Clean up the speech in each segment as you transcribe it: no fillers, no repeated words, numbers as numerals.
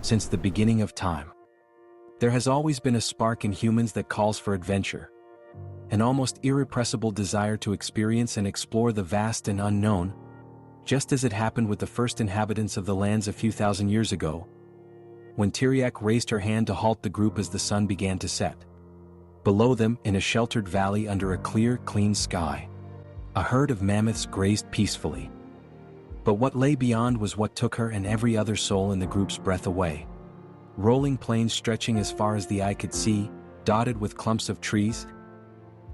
since the beginning of time. There has always been a spark in humans that calls for adventure, an almost irrepressible desire to experience and explore the vast and unknown, just as it happened with the first inhabitants of the lands a few thousand years ago, when Tiriac raised her hand to halt the group as the sun began to set. Below them, in a sheltered valley under a clear, clean sky, a herd of mammoths grazed peacefully. But what lay beyond was what took her and every other soul in the group's breath away. Rolling plains stretching as far as the eye could see, dotted with clumps of trees,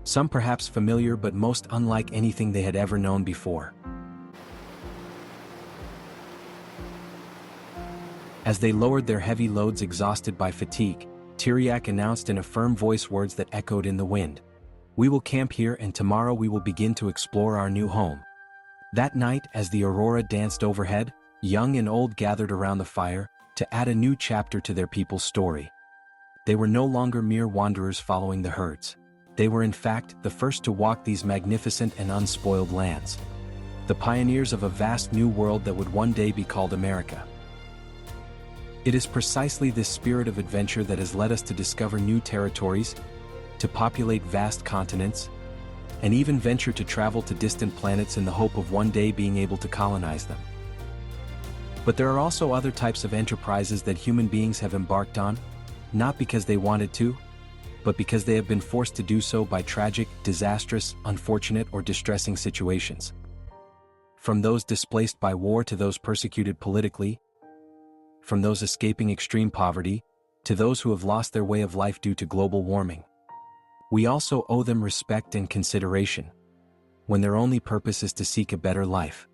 some perhaps familiar but most unlike anything they had ever known before. As they lowered their heavy loads exhausted by fatigue, Tiriac announced in a firm voice words that echoed in the wind. "We will camp here and tomorrow we will begin to explore our new home." That night, as the aurora danced overhead, young and old gathered around the fire to add a new chapter to their people's story. They were no longer mere wanderers following the herds. They were in fact the first to walk these magnificent and unspoiled lands, the pioneers of a vast new world that would one day be called America. It is precisely this spirit of adventure that has led us to discover new territories, to populate vast continents, and even venture to travel to distant planets in the hope of one day being able to colonize them. But there are also other types of enterprises that human beings have embarked on, not because they wanted to, but because they have been forced to do so by tragic, disastrous, unfortunate, or distressing situations. From those displaced by war to those persecuted politically, from those escaping extreme poverty, to those who have lost their way of life due to global warming. We also owe them respect and consideration, when their only purpose is to seek a better life.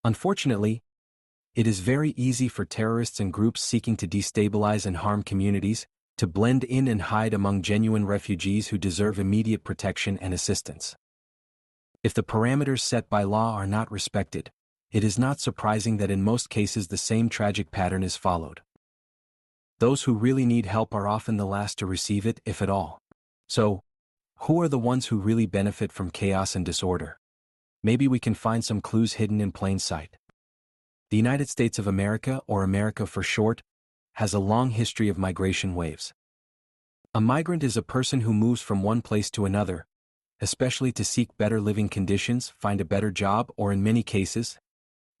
Unfortunately, it is very easy for terrorists and groups seeking to destabilize and harm communities to blend in and hide among genuine refugees who deserve immediate protection and assistance. If the parameters set by law are not respected, it is not surprising that in most cases the same tragic pattern is followed. Those who really need help are often the last to receive it, if at all. So, who are the ones who really benefit from chaos and disorder? Maybe we can find some clues hidden in plain sight. The United States of America, or America for short, has a long history of migration waves. A migrant is a person who moves from one place to another, especially to seek better living conditions, find a better job, or in many cases,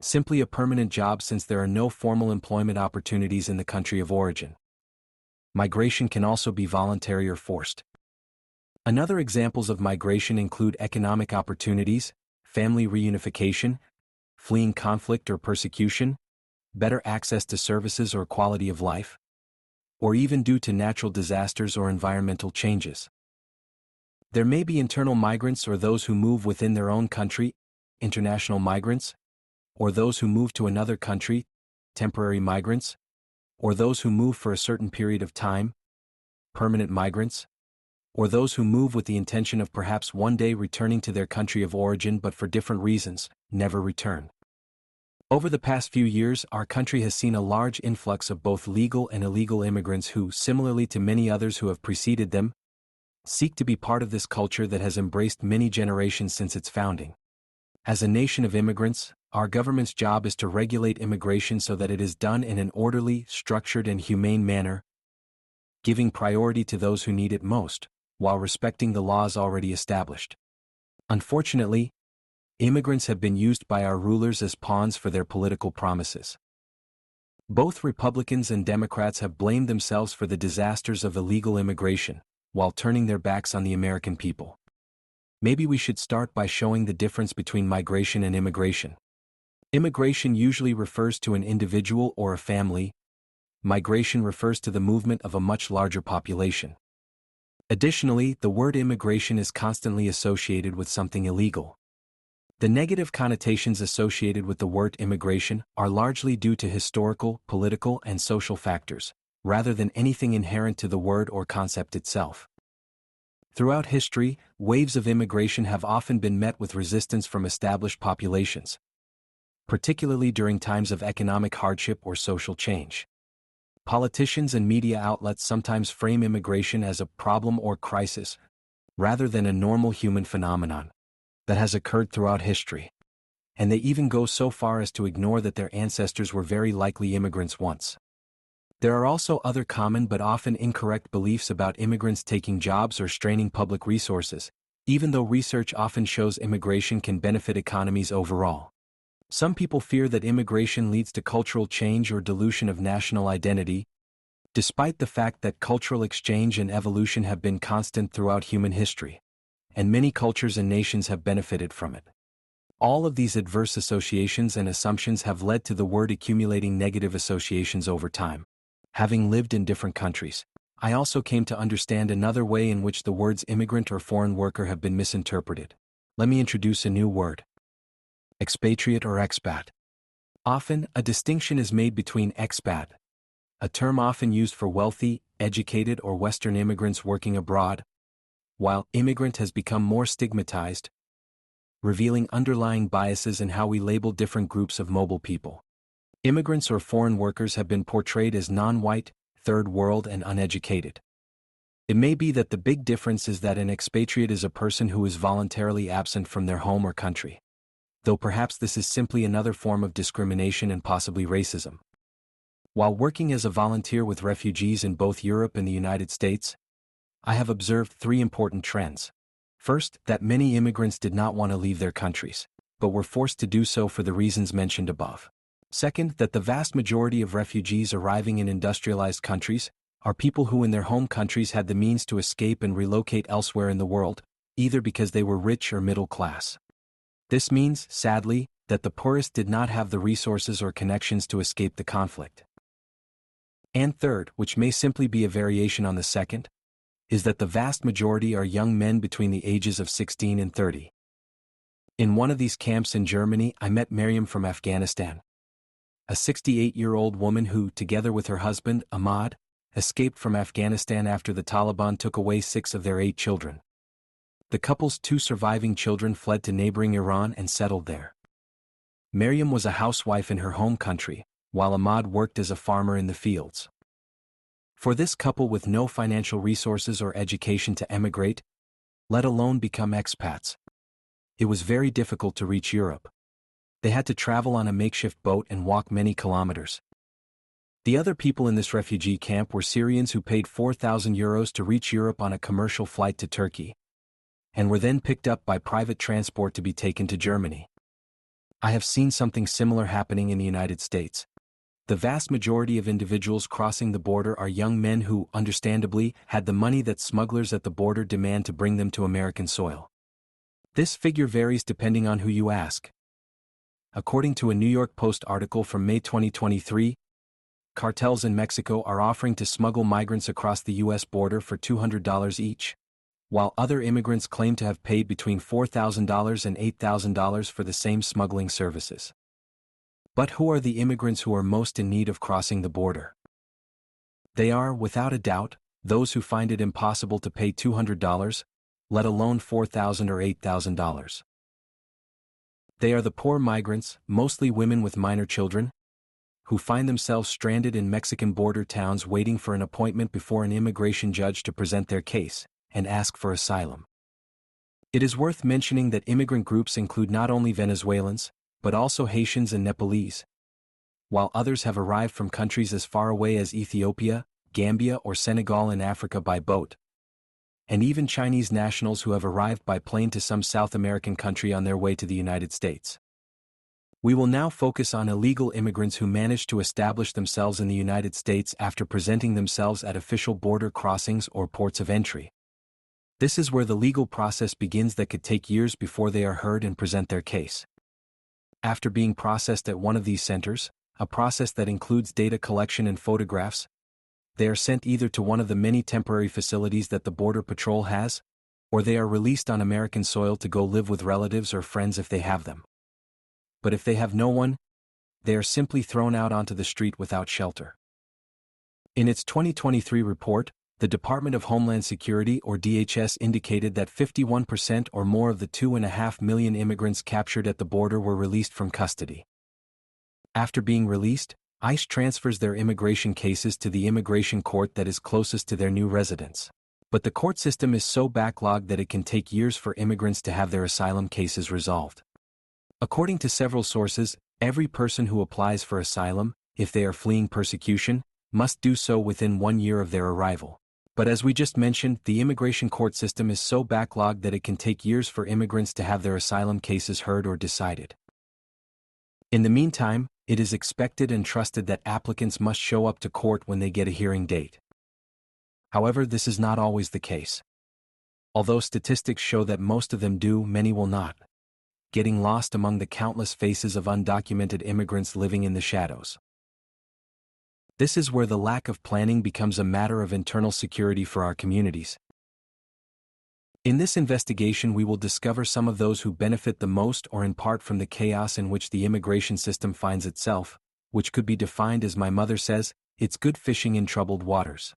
simply a permanent job since there are no formal employment opportunities in the country of origin. Migration can also be voluntary or forced. Another examples of migration include economic opportunities, family reunification, fleeing conflict or persecution, better access to services or quality of life, or even due to natural disasters or environmental changes. There may be internal migrants or those who move within their own country, international migrants, or those who move to another country, temporary migrants, or those who move for a certain period of time, permanent migrants, or those who move with the intention of perhaps one day returning to their country of origin but for different reasons, never return. Over the past few years, our country has seen a large influx of both legal and illegal immigrants who, similarly to many others who have preceded them, seek to be part of this culture that has embraced many generations since its founding. As a nation of immigrants, our government's job is to regulate immigration so that it is done in an orderly, structured, and humane manner, giving priority to those who need it most, while respecting the laws already established. Unfortunately, immigrants have been used by our rulers as pawns for their political promises. Both Republicans and Democrats have blamed themselves for the disasters of illegal immigration, while turning their backs on the American people. Maybe we should start by showing the difference between migration and immigration. Immigration usually refers to an individual or a family. Migration refers to the movement of a much larger population. Additionally, the word immigration is constantly associated with something illegal. The negative connotations associated with the word immigration are largely due to historical, political, and social factors, rather than anything inherent to the word or concept itself. Throughout history, waves of immigration have often been met with resistance from established populations, particularly during times of economic hardship or social change. Politicians and media outlets sometimes frame immigration as a problem or crisis, rather than a normal human phenomenon that has occurred throughout history. And they even go so far as to ignore that their ancestors were very likely immigrants once. There are also other common but often incorrect beliefs about immigrants taking jobs or straining public resources, even though research often shows immigration can benefit economies overall. Some people fear that immigration leads to cultural change or dilution of national identity, despite the fact that cultural exchange and evolution have been constant throughout human history, and many cultures and nations have benefited from it. All of these adverse associations and assumptions have led to the word accumulating negative associations over time. Having lived in different countries, I also came to understand another way in which the words immigrant or foreign worker have been misinterpreted. Let me introduce a new word: expatriate or expat. Often, a distinction is made between expat, a term often used for wealthy, educated or Western immigrants working abroad, while immigrant has become more stigmatized, revealing underlying biases in how we label different groups of mobile people. Immigrants or foreign workers have been portrayed as non-white, third world and uneducated. It may be that the big difference is that an expatriate is a person who is voluntarily absent from their home or country, though perhaps this is simply another form of discrimination and possibly racism. While working as a volunteer with refugees in both Europe and the United States, I have observed three important trends. First, that many immigrants did not want to leave their countries, but were forced to do so for the reasons mentioned above. Second, that the vast majority of refugees arriving in industrialized countries are people who in their home countries had the means to escape and relocate elsewhere in the world, either because they were rich or middle class. This means, sadly, that the poorest did not have the resources or connections to escape the conflict. And third, which may simply be a variation on the second, is that the vast majority are young men between the ages of 16 and 30. In one of these camps in Germany, I met Miriam from Afghanistan, a 68-year-old woman who, together with her husband, Ahmad, escaped from Afghanistan after the Taliban took away 6 of their 8 children. The couple's 2 surviving children fled to neighboring Iran and settled there. Miriam was a housewife in her home country, while Ahmad worked as a farmer in the fields. For this couple with no financial resources or education to emigrate, let alone become expats, it was very difficult to reach Europe. They had to travel on a makeshift boat and walk many kilometers. The other people in this refugee camp were Syrians who paid €4,000 to reach Europe on a commercial flight to Turkey, and were then picked up by private transport to be taken to Germany. I have seen something similar happening in the United States. The vast majority of individuals crossing the border are young men who, understandably, had the money that smugglers at the border demand to bring them to American soil. This figure varies depending on who you ask. According to a New York Post article from May 2023, cartels in Mexico are offering to smuggle migrants across the U.S. border for $200 each, while other immigrants claim to have paid between $4,000 and $8,000 for the same smuggling services. But who are the immigrants who are most in need of crossing the border? They are, without a doubt, those who find it impossible to pay $200, let alone $4,000 or $8,000. They are the poor migrants, mostly women with minor children, who find themselves stranded in Mexican border towns waiting for an appointment before an immigration judge to present their case and ask for asylum. It is worth mentioning that immigrant groups include not only Venezuelans, but also Haitians and Nepalese, while others have arrived from countries as far away as Ethiopia, Gambia or Senegal in Africa by boat, and even Chinese nationals who have arrived by plane to some South American country on their way to the United States. We will now focus on illegal immigrants who manage to establish themselves in the United States after presenting themselves at official border crossings or ports of entry. This is where the legal process begins that could take years before they are heard and present their case. After being processed at one of these centers, a process that includes data collection and photographs, they are sent either to one of the many temporary facilities that the Border Patrol has, or they are released on American soil to go live with relatives or friends if they have them. But if they have no one, they are simply thrown out onto the street without shelter. In its 2023 report, the Department of Homeland Security or DHS indicated that 51% or more of the 2.5 million immigrants captured at the border were released from custody. After being released, ICE transfers their immigration cases to the immigration court that is closest to their new residence. But the court system is so backlogged that it can take years for immigrants to have their asylum cases resolved. According to several sources, every person who applies for asylum, if they are fleeing persecution, must do so within 1 year of their arrival. But as we just mentioned, the immigration court system is so backlogged that it can take years for immigrants to have their asylum cases heard or decided. In the meantime, it is expected and trusted that applicants must show up to court when they get a hearing date. However, this is not always the case. Although statistics show that most of them do, many will not, getting lost among the countless faces of undocumented immigrants living in the shadows. This is where the lack of planning becomes a matter of internal security for our communities. In this investigation, we will discover some of those who benefit the most or in part from the chaos in which the immigration system finds itself, which could be defined as my mother says, it's good fishing in troubled waters.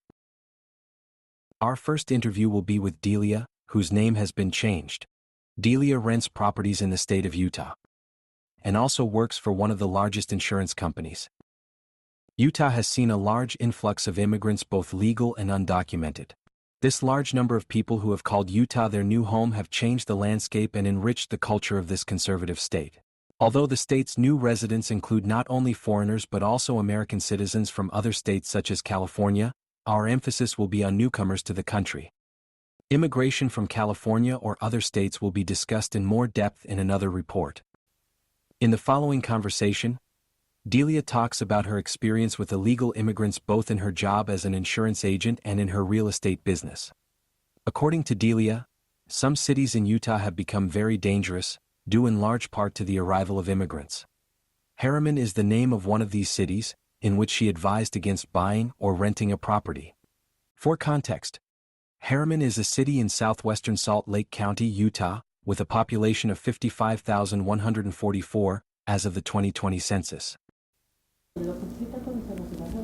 Our first interview will be with Delia, whose name has been changed. Delia rents properties in the state of Utah and also works for one of the largest insurance companies. Utah has seen a large influx of immigrants, both legal and undocumented. This large number of people who have called Utah their new home have changed the landscape and enriched the culture of this conservative state. Although the state's new residents include not only foreigners but also American citizens from other states such as California, our emphasis will be on newcomers to the country. Immigration from California or other states will be discussed in more depth in another report. In the following conversation, Delia talks about her experience with illegal immigrants both in her job as an insurance agent and in her real estate business. According to Delia, some cities in Utah have become very dangerous, due in large part to the arrival of immigrants. Herriman is the name of one of these cities, in which she advised against buying or renting a property. For context, Herriman is a city in southwestern Salt Lake County, Utah, with a population of 55,144 as of the 2020 census.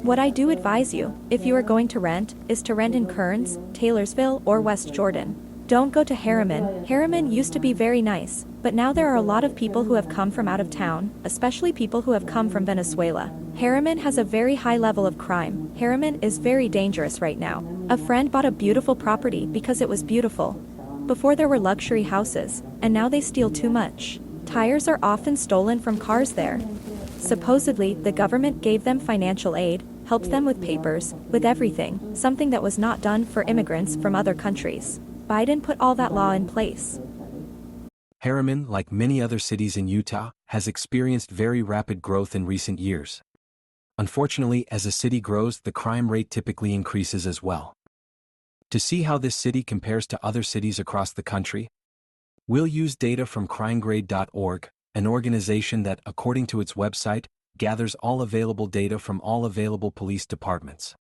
What I do advise you, if you are going to rent, is to rent in Kearns, Taylorsville, or West Jordan. Don't go to Herriman. Herriman used to be very nice, but now there are a lot of people who have come from out of town, especially people who have come from Venezuela. Herriman has a very high level of crime. Herriman is very dangerous right now. A friend bought a beautiful property because it was beautiful. Before there were luxury houses, and now they steal too much. Tires are often stolen from cars there. Supposedly, the government gave them financial aid, helped them with papers, with everything, something that was not done for immigrants from other countries. Biden put all that law in place. Herriman, like many other cities in Utah, has experienced very rapid growth in recent years. Unfortunately, as a city grows, the crime rate typically increases as well. To see how this city compares to other cities across the country, we'll use data from crimegrade.org, an organization that, according to its website, gathers all available data from all available police departments.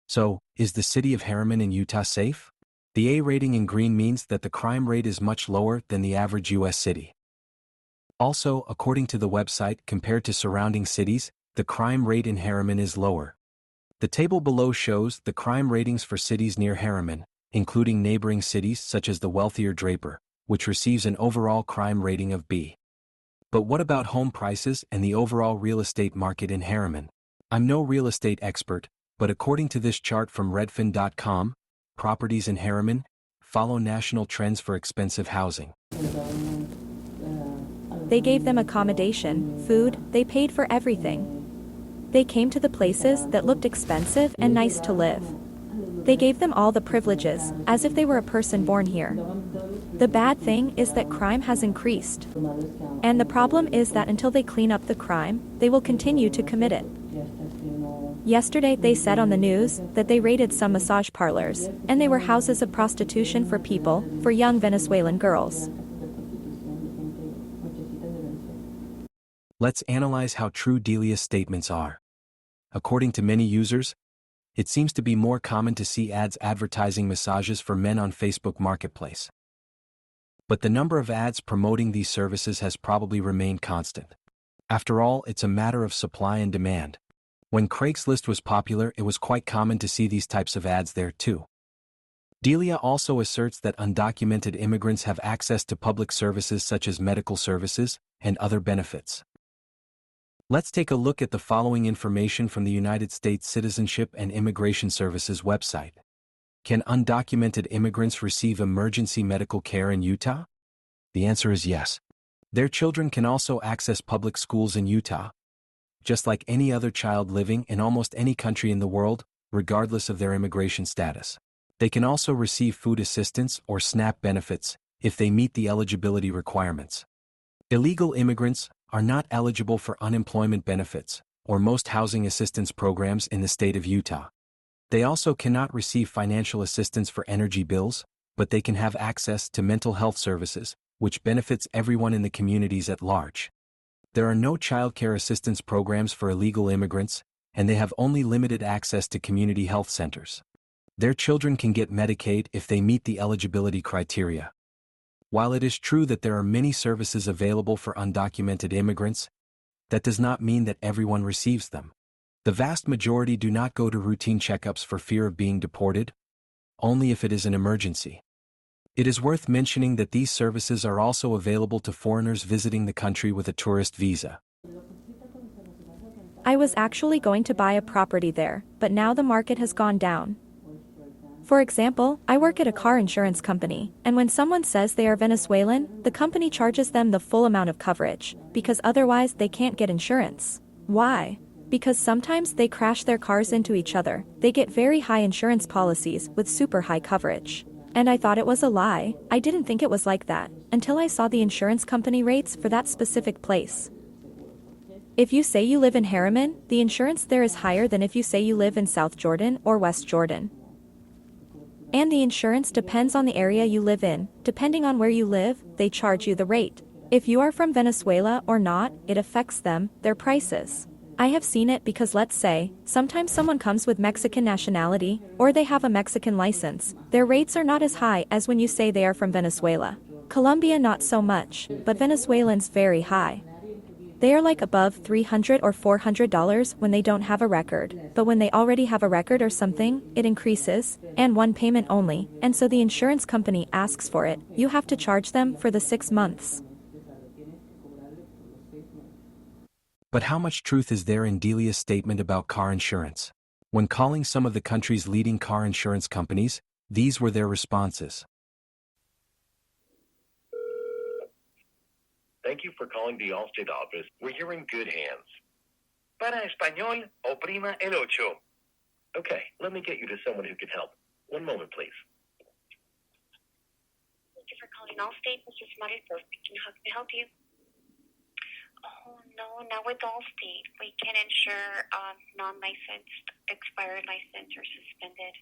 So, is the city of Herriman in Utah safe? The A rating in green means that the crime rate is much lower than the average U.S. city. Also, according to the website, compared to surrounding cities, the crime rate in Herriman is lower. The table below shows the crime ratings for cities near Herriman, including neighboring cities such as the wealthier Draper, which receives an overall crime rating of B. But what about home prices and the overall real estate market in Herriman? I'm no real estate expert, but according to this chart from redfin.com, properties in Herriman follow national trends for expensive housing. They gave them accommodation, food, they paid for everything. They came to the places that looked expensive and nice to live. They gave them all the privileges, as if they were a person born here. The bad thing is that crime has increased. And the problem is that until they clean up the crime, they will continue to commit it. Yesterday they said on the news that they raided some massage parlors, and they were houses of prostitution for people, for young Venezuelan girls. Let's analyze how true Delia's statements are. According to many users, it seems to be more common to see ads advertising massages for men on Facebook Marketplace. But the number of ads promoting these services has probably remained constant. After all, it's a matter of supply and demand. When Craigslist was popular, it was quite common to see these types of ads there too. Delia also asserts that undocumented immigrants have access to public services such as medical services and other benefits. Let's take a look at the following information from the United States Citizenship and Immigration Services website. Can undocumented immigrants receive emergency medical care in Utah? The answer is yes. Their children can also access public schools in Utah. just like any other child living in almost any country in the world, regardless of their immigration status. They can also receive food assistance or SNAP benefits if they meet the eligibility requirements. Illegal immigrants are not eligible for unemployment benefits or most housing assistance programs in the state of Utah. They also cannot receive financial assistance for energy bills, but they can have access to mental health services, which benefits everyone in the communities at large. There are no child care assistance programs for illegal immigrants, and they have only limited access to community health centers. Their children can get Medicaid if they meet the eligibility criteria. While it is true that there are many services available for undocumented immigrants, that does not mean that everyone receives them. The vast majority do not go to routine checkups for fear of being deported, only if it is an emergency. It is worth mentioning that these services are also available to foreigners visiting the country with a tourist visa. I was actually going to buy a property there, but now the market has gone down. For example, I work at a car insurance company, and when someone says they are Venezuelan, the company charges them the full amount of coverage, because otherwise they can't get insurance. Why? Because sometimes they crash their cars into each other. They get very high insurance policies with super high coverage. And I thought it was a lie. I didn't think it was like that, until I saw the insurance company rates for that specific place. If you say you live in Herriman, the insurance there is higher than if you say you live in South Jordan or West Jordan. And the insurance depends on the area you live in. Depending on where you live, they charge you the rate. If you are from Venezuela or not, it affects them, their prices. I have seen it because, let's say, sometimes someone comes with Mexican nationality, or they have a Mexican license. Their rates are not as high as when you say they are from Venezuela. Colombia not so much, but Venezuelans very high. They are like above $300 or $400 when they don't have a record, but when they already have a record or something, it increases, and one payment only, and so the insurance company asks for it. You have to charge them for the 6 months. But how much truth is there in Delia's statement about car insurance? When calling some of the country's leading car insurance companies, these were their responses. Thank you for calling the Allstate office. You're in good hands. Para español, oprima el ocho. Okay, let me get you to someone who can help. One moment, please. Thank you for calling Allstate. This is Marisol speaking. How can I help you? Oh, no, not with Allstate. We can insure non-licensed, expired license, or suspended.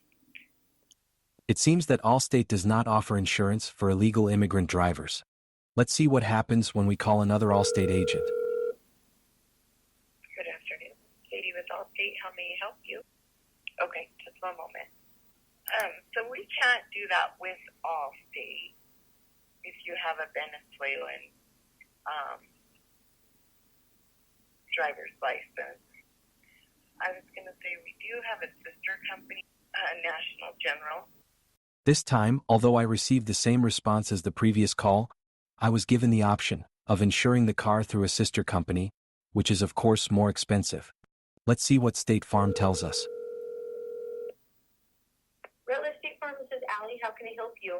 It seems that Allstate does not offer insurance for illegal immigrant drivers. Let's see what happens when we call another Allstate agent. Good afternoon. Katie with Allstate. How may I help you? Okay, just one moment. So we can't do that with Allstate if you have a Venezuelan driver's license. I was going to say we do have a sister company, National General. This time, although I received the same response as the previous call, I was given the option of insuring the car through a sister company, which is of course more expensive. Let's see what State Farm tells us. Real Estate Farm, this is Allie. How can I help you?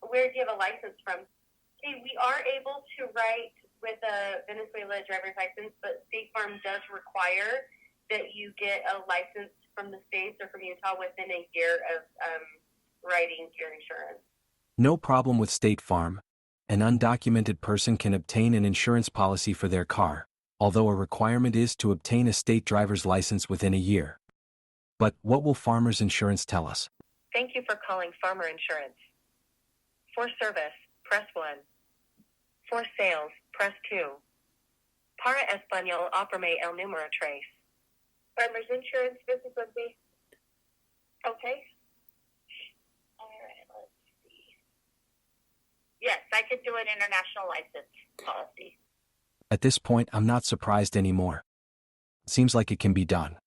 Where do you have a license from? See, we are able to write with a Venezuela driver's license, but State Farm does require that you get a license from the States or from Utah within a year of writing your insurance. No problem with State Farm. An undocumented person can obtain an insurance policy for their car, although a requirement is to obtain a state driver's license within a year. But what will Farmers Insurance tell us? Thank you for calling Farmer Insurance. For service, press 1. For sales, press 2. Para Español, oprime el número 3. Farmers Insurance, this is Lindsay. Okay. All right, let's see. Yes, I could do an international license policy. At this point, I'm not surprised anymore. Seems like it can be done.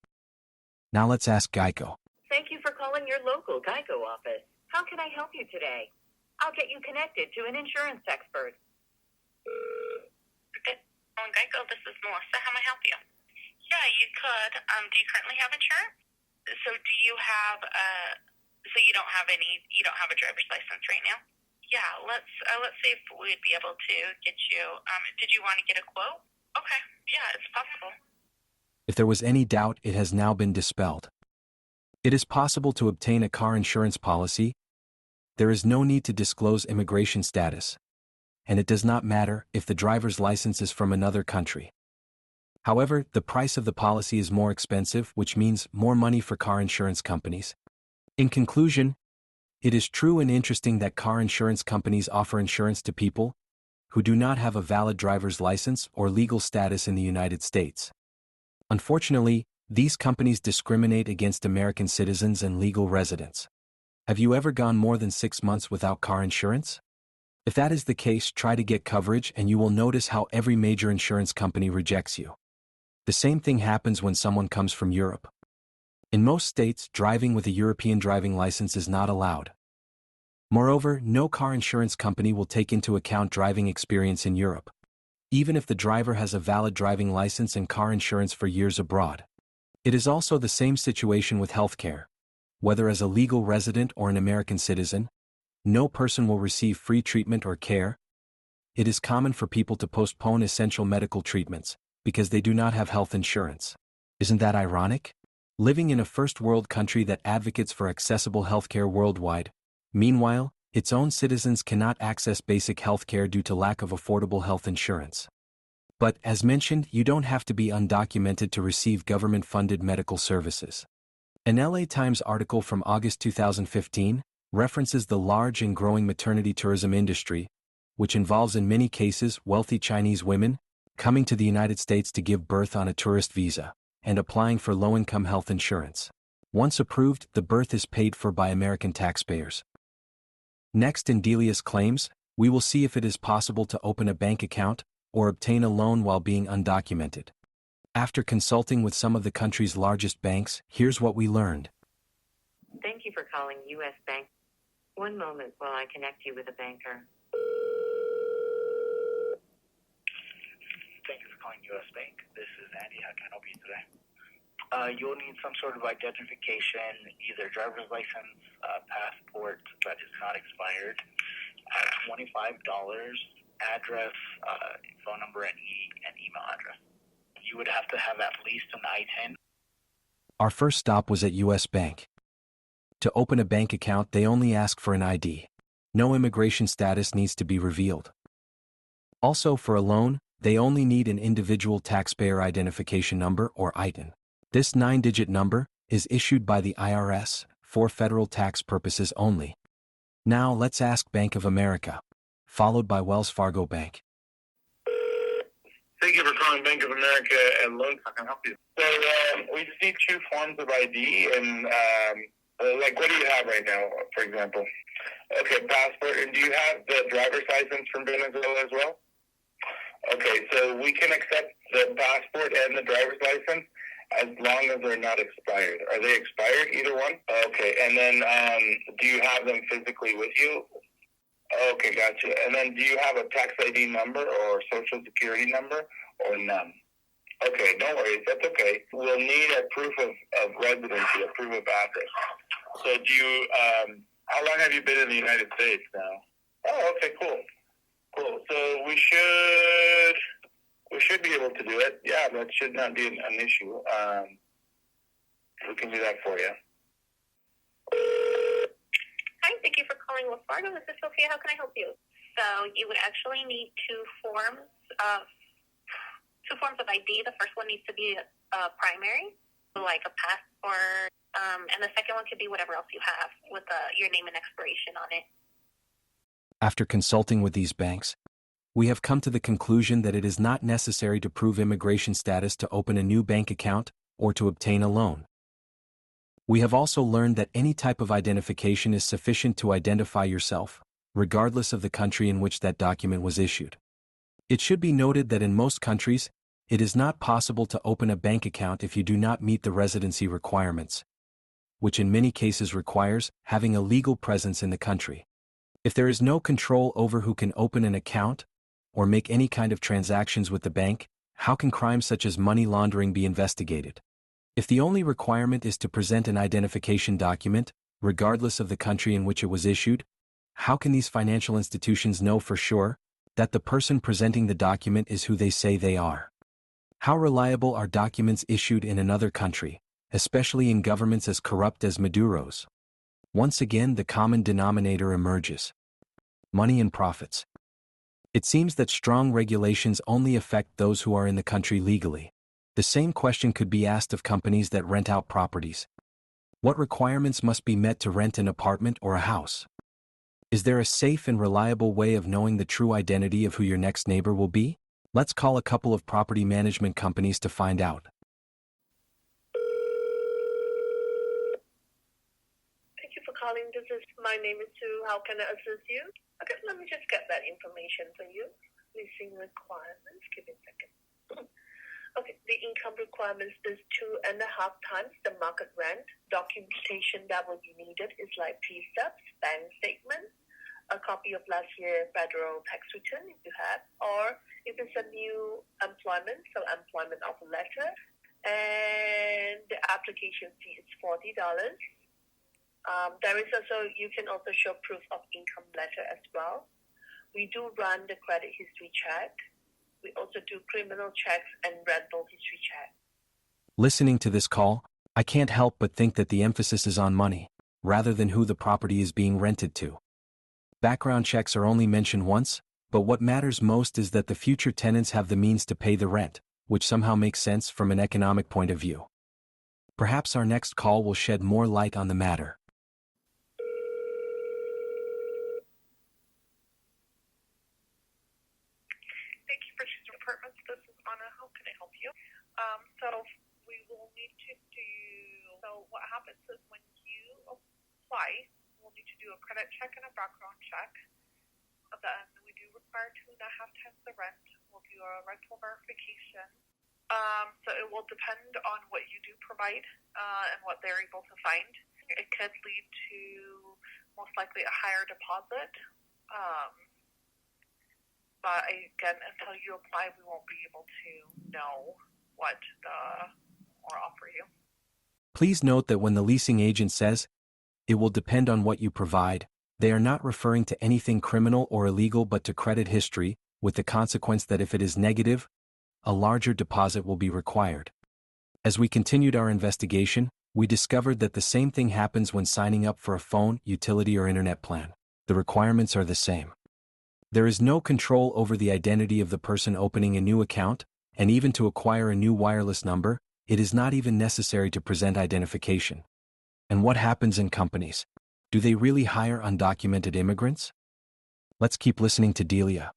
Now let's ask Geico. Thank you for calling your local Geico office. How can I help you today? I'll get you connected to an insurance expert. Good. Geico, this is Melissa. How may I help you? Yeah, you could. Do you currently have insurance? So do you have so you don't have a driver's license right now? Yeah, let's see if we'd be able to get you, did you want to get a quote? Okay. Yeah, it's possible. If there was any doubt, it has now been dispelled. It is possible to obtain a car insurance policy. There is no need to disclose immigration status, and it does not matter if the driver's license is from another country. However, the price of the policy is more expensive, which means more money for car insurance companies. In conclusion, it is true and interesting that car insurance companies offer insurance to people who do not have a valid driver's license or legal status in the United States. Unfortunately, these companies discriminate against American citizens and legal residents. Have you ever gone more than 6 months without car insurance? If that is the case, try to get coverage and you will notice how every major insurance company rejects you. The same thing happens when someone comes from Europe. In most states, driving with a European driving license is not allowed. Moreover, no car insurance company will take into account driving experience in Europe, even if the driver has a valid driving license and car insurance for years abroad. It is also the same situation with healthcare. Whether as a legal resident or an American citizen, no person will receive free treatment or care. It is common for people to postpone essential medical treatments because they do not have health insurance. Isn't that ironic? Living in a first world country that advocates for accessible healthcare worldwide, meanwhile, its own citizens cannot access basic healthcare due to lack of affordable health insurance. But, as mentioned, you don't have to be undocumented to receive government-funded medical services. An LA Times article from August 2015 references the large and growing maternity tourism industry, which involves in many cases wealthy Chinese women coming to the United States to give birth on a tourist visa and applying for low-income health insurance. Once approved, the birth is paid for by American taxpayers. Next, in Delia's claims, we will see if it is possible to open a bank account or obtain a loan while being undocumented. After consulting with some of the country's largest banks, here's what we learned. Thank you for calling U.S. Bank. One moment while I connect you with a banker. Thank you for calling U.S. Bank. This is Andy. How can I help you today? You'll need some sort of identification, either driver's license, passport that is not expired, $25, address, phone number, and email address. You would have to have at least an ITIN. Our first stop was at U.S. Bank. To open a bank account, they only ask for an ID. No immigration status needs to be revealed. Also, for a loan, they only need an individual taxpayer identification number or ITIN. This 9-digit number is issued by the IRS for federal tax purposes only. Now let's ask Bank of America, followed by Wells Fargo Bank. Thank you for calling Bank of America and Loans. How can I help you? So we just need 2 forms of ID and what do you have right now, for example? Okay, passport. And do you have the driver's license from Venezuela as well? Okay, so we can accept the passport and the driver's license as long as they're not expired. Are they expired, either one? Okay, and then do you have them physically with you? Okay, gotcha. And then do you have a tax ID number or social security number or none? Okay, no worries. That's okay. We'll need a proof of residency, a proof of address. So do you, how long have you been in the United States now? Oh, okay, cool. Cool. So we should be able to do it. Yeah, that should not be an issue. We can do that for you. Hi, thank you for calling Wells Fargo. This is Sophia. How can I help you? So you would actually need 2 forms of ID. The first one needs to be primary, like a passport, and the second one could be whatever else you have with your name and expiration on it. After consulting with these banks, we have come to the conclusion that it is not necessary to prove immigration status to open a new bank account or to obtain a loan. We have also learned that any type of identification is sufficient to identify yourself, regardless of the country in which that document was issued. It should be noted that in most countries, it is not possible to open a bank account if you do not meet the residency requirements, which in many cases requires having a legal presence in the country. If there is no control over who can open an account or make any kind of transactions with the bank, how can crimes such as money laundering be investigated? If the only requirement is to present an identification document, regardless of the country in which it was issued, how can these financial institutions know for sure that the person presenting the document is who they say they are? How reliable are documents issued in another country, especially in governments as corrupt as Maduro's? Once again, the common denominator emerges: money and profits. It seems that strong regulations only affect those who are in the country legally. The same question could be asked of companies that rent out properties. What requirements must be met to rent an apartment or a house? Is there a safe and reliable way of knowing the true identity of who your next neighbor will be? Let's call a couple of property management companies to find out. Thank you for calling. My name is Sue. How can I assist you? Okay, let me just get that information for you. Leasing requirements. Give me a second. Okay, the income requirements is 2.5 times the market rent. Documentation that will be needed is like P-stubs, bank statements, a copy of last year's federal tax return if you have, or if it's a new employment, so employment offer letter, and the application fee is $40. There is also, you can also show proof of income letter as well. We do run the credit history check. We also do criminal checks and rental history check. Listening to this call, I can't help but think that the emphasis is on money, rather than who the property is being rented to. Background checks are only mentioned once, but what matters most is that the future tenants have the means to pay the rent, which somehow makes sense from an economic point of view. Perhaps our next call will shed more light on the matter. Thank you for choosing apartments. This is Anna. How can I help you? So we will need to do, so what happens is when you apply, we'll need to do a credit check and a background check. Then we do require 2.5 times the rent. We'll do a rental verification. So it will depend on what you do provide and what they're able to find. It could lead to most likely a higher deposit. But again, until you apply, we won't be able to know what or offer you. Please note that when the leasing agent says, "It will depend on what you provide," they are not referring to anything criminal or illegal but to credit history, with the consequence that if it is negative, a larger deposit will be required. As we continued our investigation, we discovered that the same thing happens when signing up for a phone, utility or internet plan. The requirements are the same. There is no control over the identity of the person opening a new account, and even to acquire a new wireless number, it is not even necessary to present identification. And what happens in companies? Do they really hire undocumented immigrants? Let's keep listening to Delia.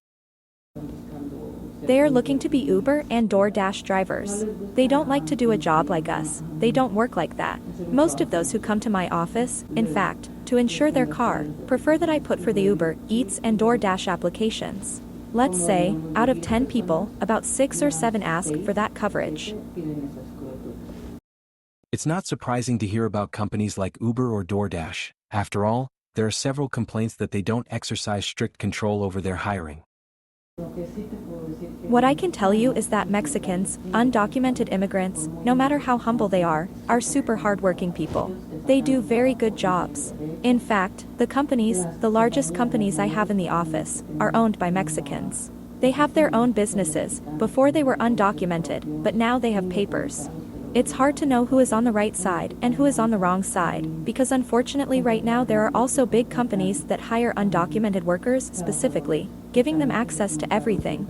They are looking to be Uber and DoorDash drivers. They don't like to do a job like us. They don't work like that. Most of those who come to my office, in fact, to insure their car, prefer that I put for the Uber, Eats, and DoorDash applications. Let's say, out of 10 people, about 6 or 7 ask for that coverage. It's not surprising to hear about companies like Uber or DoorDash. After all, there are several complaints that they don't exercise strict control over their hiring. What I can tell you is that Mexicans, undocumented immigrants, no matter how humble they are super hardworking people. They do very good jobs. In fact, the largest companies I have in the office, are owned by Mexicans. They have their own businesses. Before they were undocumented, but now they have papers. It's hard to know who is on the right side and who is on the wrong side, because unfortunately right now there are also big companies that hire undocumented workers specifically, giving them access to everything.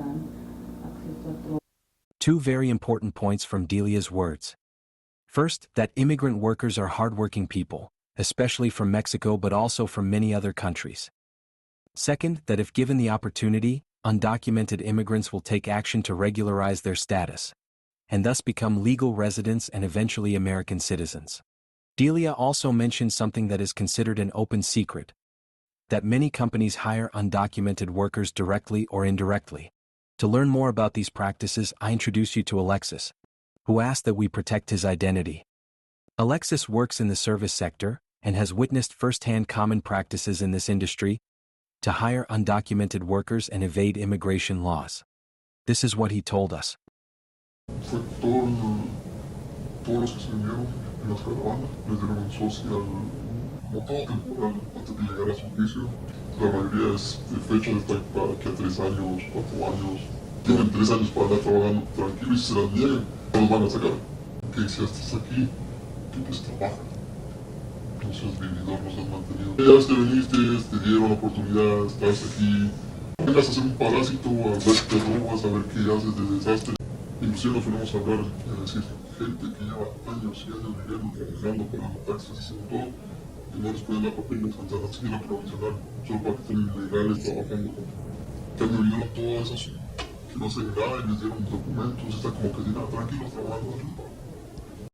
Two very important points from Delia's words. First, that immigrant workers are hardworking people, especially from Mexico but also from many other countries. Second, that if given the opportunity, undocumented immigrants will take action to regularize their status, and thus become legal residents and eventually American citizens. Delia also mentioned something that is considered an open secret, that many companies hire undocumented workers directly or indirectly. To learn more about these practices, I introduce you to Alexis, who asked that we protect his identity. Alexis works in the service sector and has witnessed firsthand common practices in this industry to hire undocumented workers and evade immigration laws. This is what he told us. Fue todos los que se vinieron en las caravanas, les dieron un social motor temporal antes de llegar a su juicio. La mayoría es de fecha de estar para que 3 años, 4 años. tienen 3 años para andar trabajando tranquilo y si se las niegan, no los van a sacar. Que si estás aquí, que pues trabaja. No seas vividor, no seas mantenido. Ya te viniste, te dieron la oportunidad, estás aquí. Vengas a ser un parásito, a ver qué robas, a ver qué haces de desastre. Inclusive nos fuimos a hablar y a decir, gente que lleva años y años viviendo, trabajando, pagando taxes, haciendo todo, que no les pueden dar papeles ante la Hacienda provincial, solo para que estén ilegales trabajando. Que han vivido todas esas, que no hacen nada y les dieron documentos, está como que nada, tranquilos trabajando.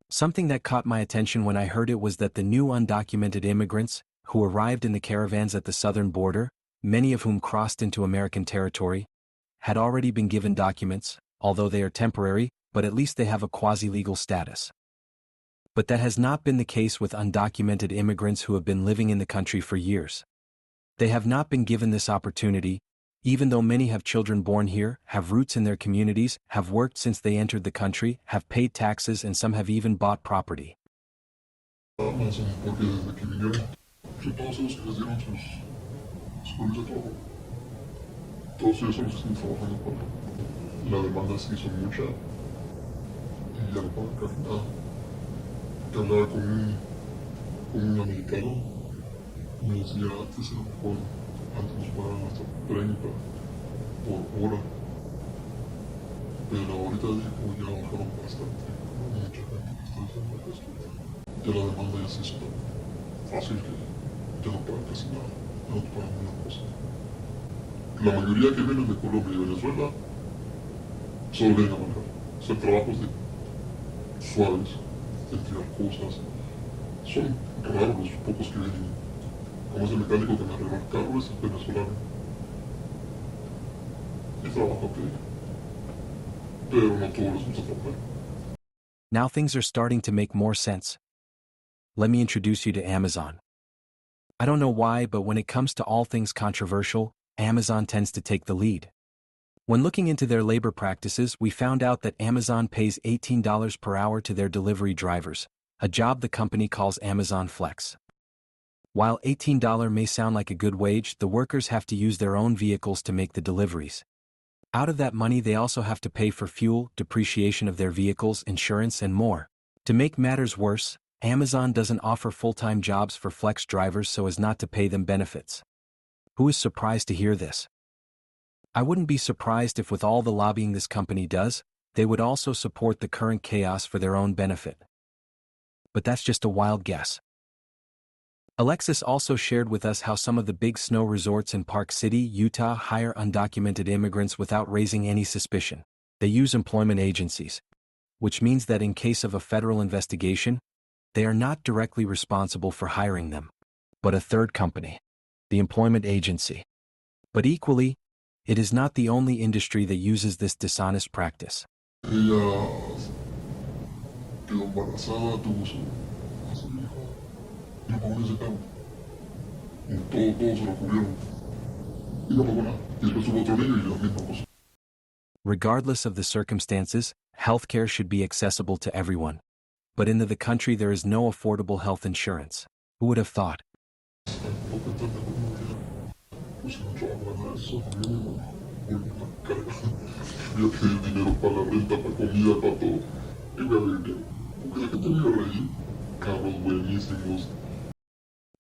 Something that caught my attention when I heard it was that the new undocumented immigrants, who arrived in the caravans at the southern border, many of whom crossed into American territory, had already been given documents, although they are temporary, but at least they have a quasi-legal status. But that has not been the case with undocumented immigrants who have been living in the country for years. They have not been given this opportunity, even though many have children born here, have roots in their communities, have worked since they entered the country, have paid taxes, and some have even bought property. La demanda se hizo mucha y ya no pagan casi nada. Que hablaba con un americano, me decía antes a lo mejor antes nos pagaban hasta 30 por hora, pero ahorita ya bajaron bastante. Mucha gente que está diciendo esto. Ya la demanda ya se hizo tan fácil que ya no pagan casi nada, ya no te pagan una cosa. La mayoría que vienen de Colombia y Venezuela solo vienen a manejar, hacer trabajos de suaves, de tirar cosas. Son raros los pocos que vienen. Como ese mecánico que me arregló el carro, es venezolano. Y trabaja bien. Pero no todos les gusta trabajar. Now things are starting to make more sense. Let me introduce you to Amazon. I don't know why, but when it comes to all things controversial, Amazon tends to take the lead. When looking into their labor practices, we found out that Amazon pays $18 per hour to their delivery drivers, a job the company calls Amazon Flex. While $18 may sound like a good wage, the workers have to use their own vehicles to make the deliveries. Out of that money, they also have to pay for fuel, depreciation of their vehicles, insurance, and more. To make matters worse, Amazon doesn't offer full-time jobs for Flex drivers so as not to pay them benefits. Who is surprised to hear this? I wouldn't be surprised if with all the lobbying this company does, they would also support the current chaos for their own benefit. But that's just a wild guess. Alexis also shared with us how some of the big snow resorts in Park City, Utah hire undocumented immigrants without raising any suspicion. They use employment agencies, which means that in case of a federal investigation, they are not directly responsible for hiring them, but a third company, the employment agency. But equally, it is not the only industry that uses this dishonest practice. Ella quedó embarazada, tuvo su hijo, y lo pagó en ese carro. Todo se lo cubrieron. Y no pagó nada. Y después tuvo otro niño y la misma cosa. Regardless of the circumstances, healthcare should be accessible to everyone. But in the country there is no affordable health insurance. Who would have thought? Yo pedí dinero para la renta, para comida, para todo. Y me arreglé. Porque la gente me iba a reír. Carros buenísimos.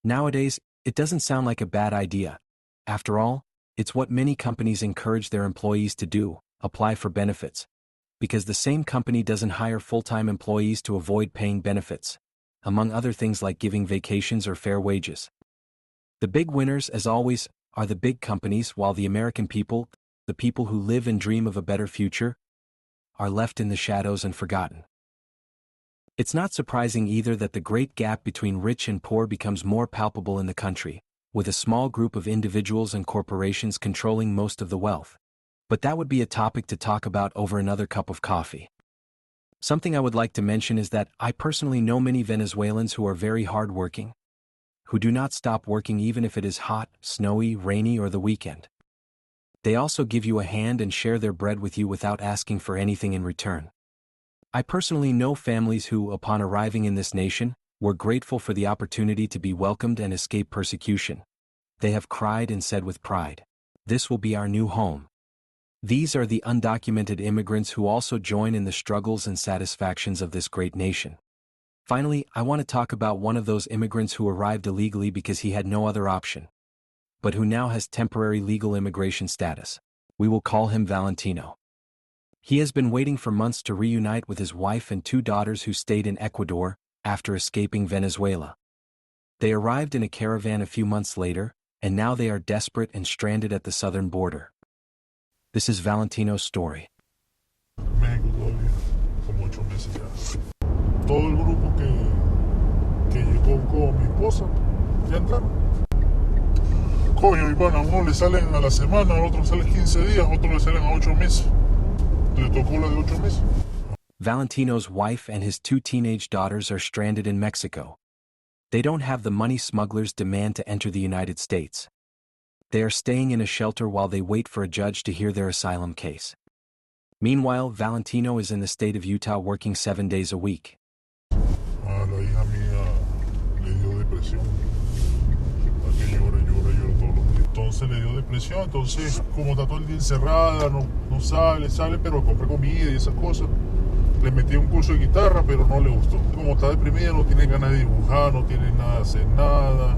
Nowadays, it doesn't sound like a bad idea. After all, it's what many companies encourage their employees to do, apply for benefits. Because the same company doesn't hire full-time employees to avoid paying benefits, among other things like giving vacations or fair wages. The big winners, as always, are the big companies, while the American people, the people who live and dream of a better future, are left in the shadows and forgotten. It's not surprising either that the great gap between rich and poor becomes more palpable in the country, with a small group of individuals and corporations controlling most of the wealth. But that would be a topic to talk about over another cup of coffee. Something I would like to mention is that I personally know many Venezuelans who are very hardworking, who do not stop working even if it is hot, snowy, rainy, or the weekend. They also give you a hand and share their bread with you without asking for anything in return. I personally know families who, upon arriving in this nation, were grateful for the opportunity to be welcomed and escape persecution. They have cried and said with pride, "This will be our new home." These are the undocumented immigrants who also join in the struggles and satisfactions of this great nation. Finally, I want to talk about one of those immigrants who arrived illegally because he had no other option, but who now has temporary legal immigration status. We will call him Valentino. He has been waiting for months to reunite with his wife and 2 daughters who stayed in Ecuador after escaping Venezuela. They arrived in a caravan a few months later, and now they are desperate and stranded at the southern border. This is Valentino's story. México todavía, como 8 meses ya. Todo el grupo que llegó con mi esposa, ya entraron. Coño, Iván, a uno le salen a la semana, a otro salen 15 días, a otro le salen a 8 meses. Le tocó la de 8 meses. Valentino's wife and his 2 teenage daughters are stranded in Mexico. They don't have the money smugglers demand to enter the United States. They are staying in a shelter while they wait for a judge to hear their asylum case. Meanwhile, Valentino is in the state of Utah working 7 days a week. A la hija mía le dio depresión. A que llora todos los días. Entonces le dio depresión, entonces como está todo el día encerrada, no sale, pero compra comida y esas cosas. Le metí un curso de guitarra, pero no le gustó. Como está deprimida, no tiene ganas de dibujar, no tiene nada de hacer nada.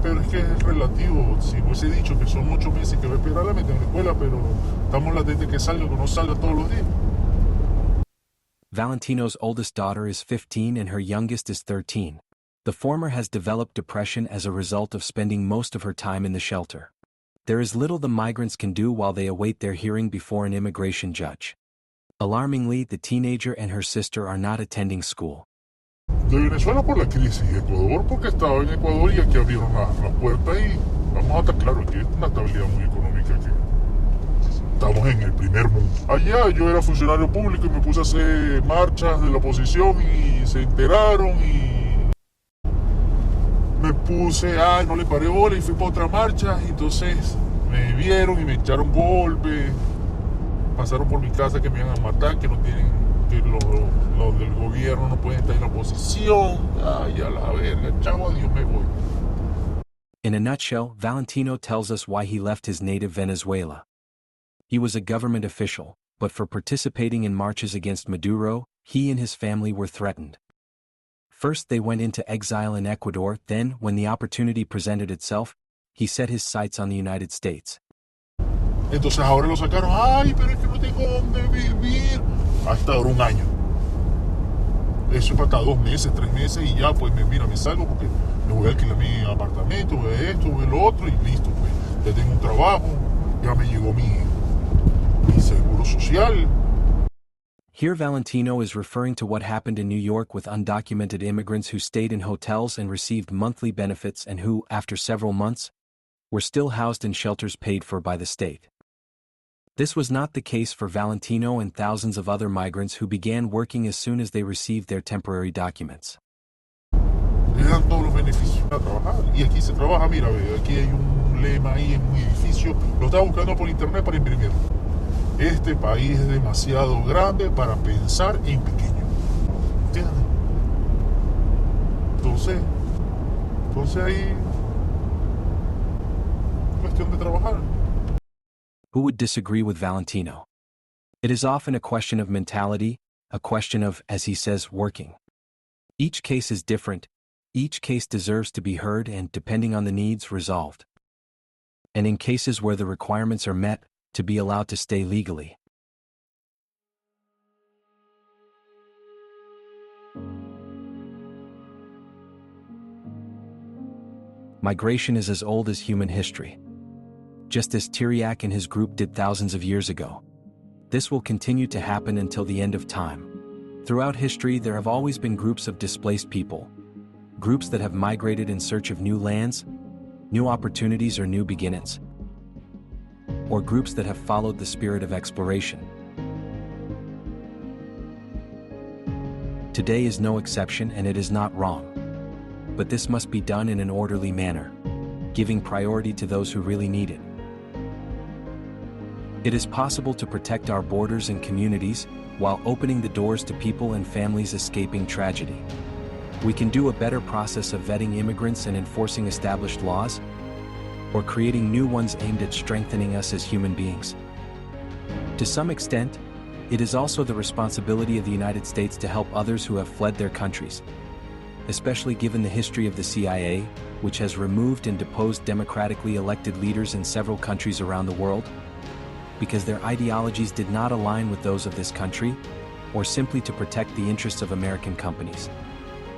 Pero es que es relativo. Si hubiese dicho que son 8 meses que va a esperar, la meten en la escuela, pero estamos latentes que salga o que no salga todos los días. Valentino's oldest daughter is 15 and her youngest is 13. The former has developed depression as a result of spending most of her time in the shelter. There is little the migrants can do while they await their hearing before an immigration judge. Alarmingly, the teenager and her sister are not attending school. De Venezuela por la crisis, de Ecuador porque estaba en Ecuador y aquí abrieron las puertas y vamos a estar claros que es una estabilidad muy económica aquí. Estamos en el primer mundo. Allá yo era funcionario público y me puse a hacer marchas de la oposición y se enteraron y me puse, no le paré bola y fui para otra marcha y entonces me vieron y me echaron golpes. Pasaron por mi casa que me iban a matar, que no tienen, que los del gobierno no pueden estar en la oposición. Ay, a la verga, chavo, adiós, me voy. In a nutshell, Valentino tells us why he left his native Venezuela. He was a government official, but for participating in marches against Maduro, he and his family were threatened. First they went into exile in Ecuador, then, when the opportunity presented itself, he set his sights on the United States. Entonces ahora lo sacaron, pero es que no tengo dónde vivir. Hasta ahora 1 año. Eso es para cada 2 meses, 3 meses y ya, pues me salgo porque me voy a alquilar mi apartamento, voy a esto, voy a lo otro y listo, pues. Ya tengo un trabajo, ya me llegó mi seguro social. Here Valentino is referring to what happened in New York with undocumented immigrants who stayed in hotels and received monthly benefits and who, after several months, were still housed in shelters paid for by the state. This was not the case for Valentino and thousands of other migrants who began working as soon as they received their temporary documents. Le dan todos los beneficios a trabajar. Y aquí se trabaja, mira, aquí hay un lema ahí en un edificio. Lo estaba buscando por internet para imprimirlo. Este país es demasiado grande para pensar en pequeño. ¿Entiendes? Entonces ahí cuestión de trabajar. Who would disagree with Valentino? It is often a question of mentality, a question of, as he says, working. Each case is different, each case deserves to be heard and, depending on the needs, resolved. And in cases where the requirements are met, to be allowed to stay legally. Migration is as old as human history. Just as Tyriak and his group did thousands of years ago. This will continue to happen until the end of time. Throughout history, there have always been groups of displaced people. Groups that have migrated in search of new lands, new opportunities or new beginnings. Or groups that have followed the spirit of exploration. Today is no exception and it is not wrong. But this must be done in an orderly manner, giving priority to those who really need it. It is possible to protect our borders and communities, while opening the doors to people and families escaping tragedy. We can do a better process of vetting immigrants and enforcing established laws, or creating new ones aimed at strengthening us as human beings. To some extent, it is also the responsibility of the United States to help others who have fled their countries, especially given the history of the CIA, which has removed and deposed democratically elected leaders in several countries around the world, because their ideologies did not align with those of this country, or simply to protect the interests of American companies.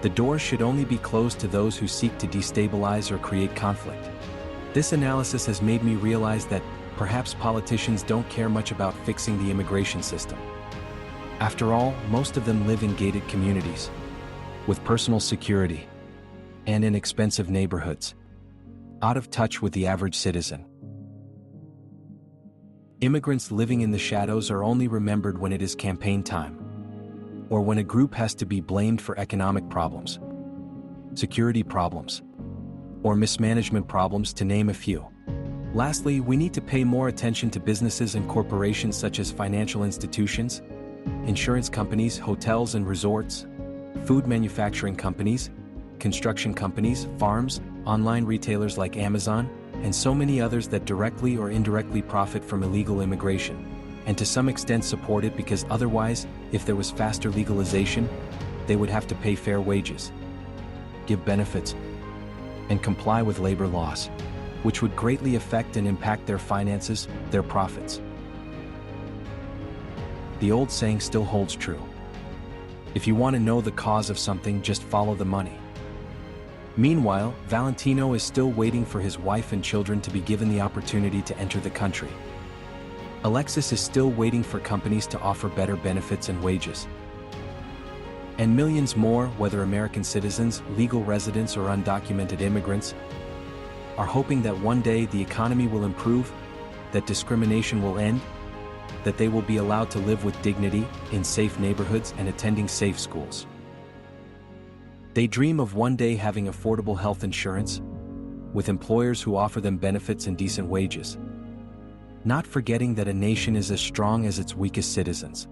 The door should only be closed to those who seek to destabilize or create conflict. This analysis has made me realize that perhaps politicians don't care much about fixing the immigration system. After all, most of them live in gated communities, with personal security, and in expensive neighborhoods, out of touch with the average citizen. Immigrants living in the shadows are only remembered when it is campaign time, or when a group has to be blamed for economic problems, security problems, or mismanagement problems, to name a few. Lastly, we need to pay more attention to businesses and corporations such as financial institutions, insurance companies, hotels and resorts, food manufacturing companies, construction companies, farms, online retailers like Amazon, and so many others that directly or indirectly profit from illegal immigration, and to some extent support it, because otherwise, if there was faster legalization, they would have to pay fair wages, give benefits, and comply with labor laws, which would greatly affect and impact their finances, their profits. The old saying still holds true. If you want to know the cause of something, just follow the money. Meanwhile, Valentino is still waiting for his wife and children to be given the opportunity to enter the country. Alexis is still waiting for companies to offer better benefits and wages. And millions more, whether American citizens, legal residents, or undocumented immigrants, are hoping that one day the economy will improve, that discrimination will end, that they will be allowed to live with dignity, in safe neighborhoods and attending safe schools. They dream of one day having affordable health insurance, with employers who offer them benefits and decent wages, not forgetting that a nation is as strong as its weakest citizens.